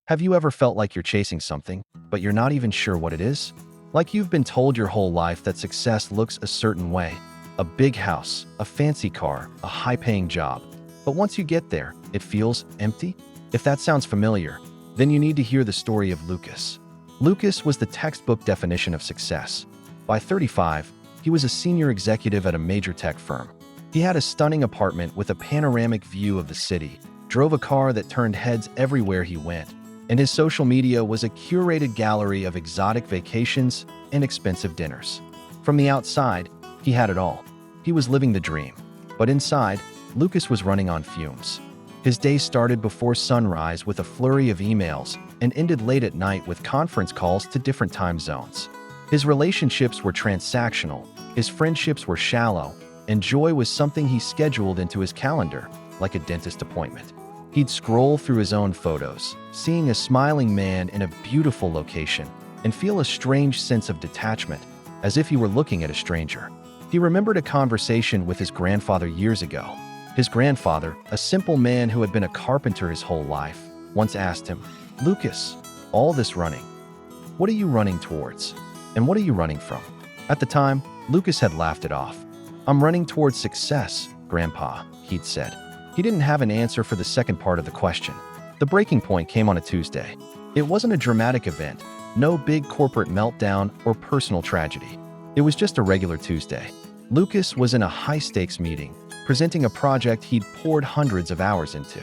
Have you ever felt like you're chasing something, but you're not even sure what it is? Like you've been told your whole life that success looks a certain way. A big house, a fancy car, a high-paying job. But once you get there, it feels empty? If that sounds familiar, then you need to hear the story of Lucas. Lucas was the textbook definition of success. By 35, he was a senior executive at a major tech firm. He had a stunning apartment with a panoramic view of the city, drove a car that turned heads everywhere he went, and his social media was a curated gallery of exotic vacations and expensive dinners. From the outside, he had it all. He was living the dream. But inside, Lucas was running on fumes. His day started before sunrise with a flurry of emails and ended late at night with conference calls to different time zones. His relationships were transactional, his friendships were shallow, and joy was something he scheduled into his calendar, like a dentist appointment. He'd scroll through his own photos, seeing a smiling man in a beautiful location, and feel a strange sense of detachment, as if he were looking at a stranger. He remembered a conversation with his grandfather years ago. His grandfather, a simple man who had been a carpenter his whole life, once asked him, "Lucas, all this running, what are you running towards? And what are you running from?" At the time, Lucas had laughed it off. "I'm running towards success, Grandpa," he'd said. He didn't have an answer for the second part of the question. The breaking point came on a Tuesday. It wasn't a dramatic event, no big corporate meltdown or personal tragedy. It was just a regular Tuesday. Lucas was in a high-stakes meeting, presenting a project he'd poured hundreds of hours into.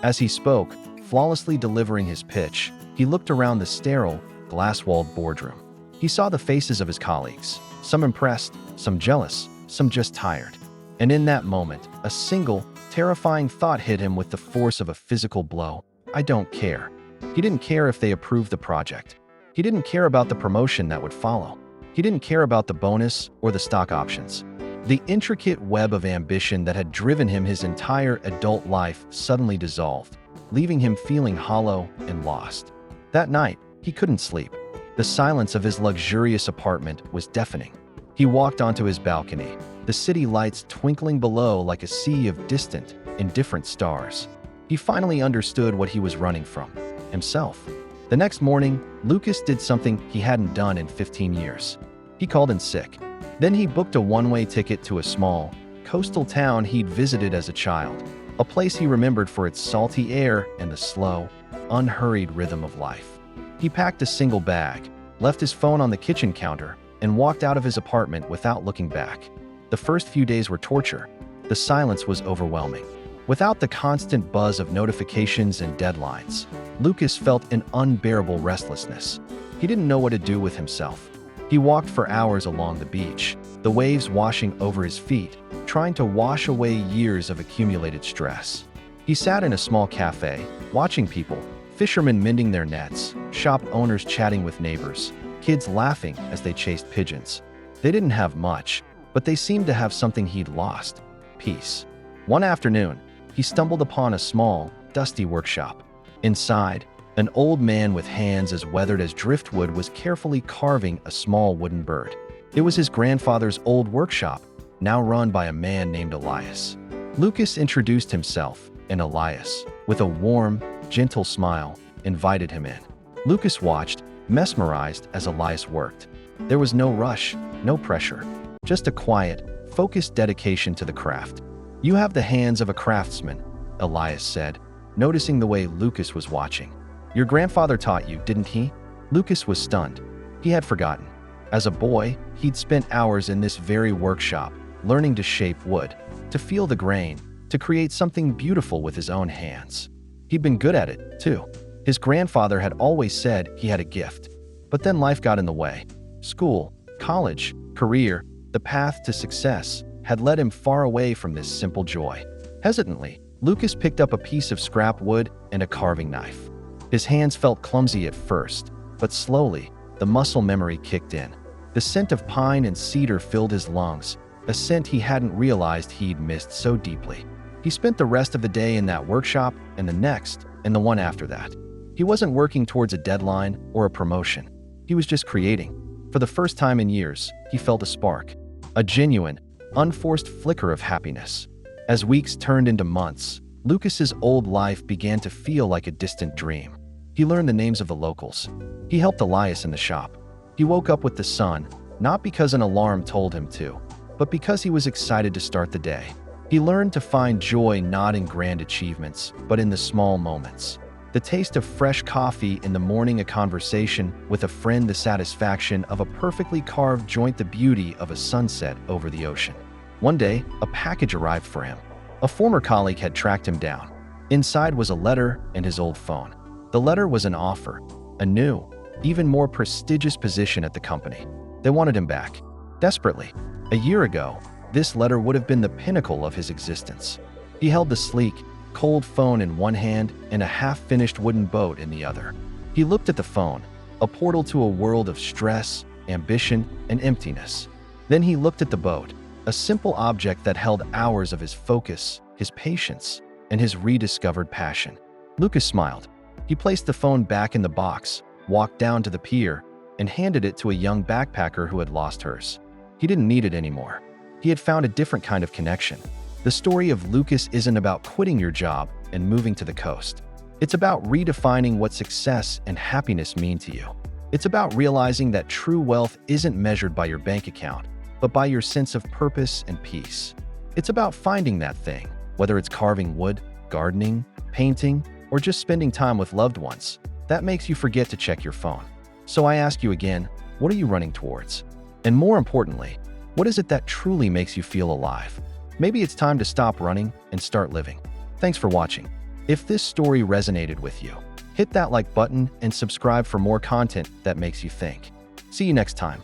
As he spoke, flawlessly delivering his pitch, he looked around the sterile, glass-walled boardroom. He saw the faces of his colleagues, some impressed, some jealous, some just tired. And in that moment, a single, terrifying thought hit him with the force of a physical blow. I don't care. He didn't care if they approved the project. He didn't care about the promotion that would follow. He didn't care about the bonus or the stock options. The intricate web of ambition that had driven him his entire adult life suddenly dissolved, leaving him feeling hollow and lost. That night, he couldn't sleep. The silence of his luxurious apartment was deafening. He walked onto his balcony, the city lights twinkling below like a sea of distant, indifferent stars. He finally understood what he was running from: himself. The next morning, Lucas did something he hadn't done in 15 years. He called in sick. Then he booked a one-way ticket to a small, coastal town he'd visited as a child, a place he remembered for its salty air and the slow, unhurried rhythm of life. He packed a single bag, left his phone on the kitchen counter, and walked out of his apartment without looking back. The first few days were torture. The silence was overwhelming. Without the constant buzz of notifications and deadlines, Lucas felt an unbearable restlessness. He didn't know what to do with himself. He walked for hours along the beach, the waves washing over his feet, trying to wash away years of accumulated stress. He sat in a small cafe, watching people, fishermen mending their nets, shop owners chatting with neighbors, kids laughing as they chased pigeons. They didn't have much, but they seemed to have something he'd lost: peace. One afternoon, he stumbled upon a small, dusty workshop. Inside, an old man with hands as weathered as driftwood was carefully carving a small wooden bird. It was his grandfather's old workshop, now run by a man named Elias. Lucas introduced himself, and Elias, with a warm, gentle smile, invited him in. Lucas watched, mesmerized as Elias worked. There was no rush, no pressure, just a quiet, focused dedication to the craft. "You have the hands of a craftsman," Elias said, noticing the way Lucas was watching. "Your grandfather taught you, didn't he?" Lucas was stunned. He had forgotten. As a boy, he'd spent hours in this very workshop, learning to shape wood, to feel the grain, to create something beautiful with his own hands. He'd been good at it, too. His grandfather had always said he had a gift. But then life got in the way. School, college, career, the path to success had led him far away from this simple joy. Hesitantly, Lucas picked up a piece of scrap wood and a carving knife. His hands felt clumsy at first, but slowly, the muscle memory kicked in. The scent of pine and cedar filled his lungs, a scent he hadn't realized he'd missed so deeply. He spent the rest of the day in that workshop, and the next, and the one after that. He wasn't working towards a deadline or a promotion. He was just creating. For the first time in years, he felt a spark, a genuine, unforced flicker of happiness. As weeks turned into months, Lucas's old life began to feel like a distant dream. He learned the names of the locals. He helped Elias in the shop. He woke up with the sun, not because an alarm told him to, but because he was excited to start the day. He learned to find joy not in grand achievements, but in the small moments. The taste of fresh coffee in the morning, a conversation with a friend, the satisfaction of a perfectly carved joint, the beauty of a sunset over the ocean. One day, a package arrived for him. A former colleague had tracked him down. Inside was a letter and his old phone. The letter was an offer, a new, even more prestigious position at the company. They wanted him back, desperately. A year ago, this letter would have been the pinnacle of his existence. He held the sleek, cold phone in one hand and a half-finished wooden boat in the other. He looked at the phone, a portal to a world of stress, ambition, and emptiness. Then he looked at the boat, a simple object that held hours of his focus, his patience, and his rediscovered passion. Lucas smiled. He placed the phone back in the box, walked down to the pier, and handed it to a young backpacker who had lost hers. He didn't need it anymore. He had found a different kind of connection. The story of Lucas isn't about quitting your job and moving to the coast. It's about redefining what success and happiness mean to you. It's about realizing that true wealth isn't measured by your bank account, but by your sense of purpose and peace. It's about finding that thing, whether it's carving wood, gardening, painting, or just spending time with loved ones, that makes you forget to check your phone. So I ask you again, what are you running towards? And more importantly, what is it that truly makes you feel alive? Maybe it's time to stop running and start living. Thanks for watching. If this story resonated with you, hit that like button and subscribe for more content that makes you think. See you next time.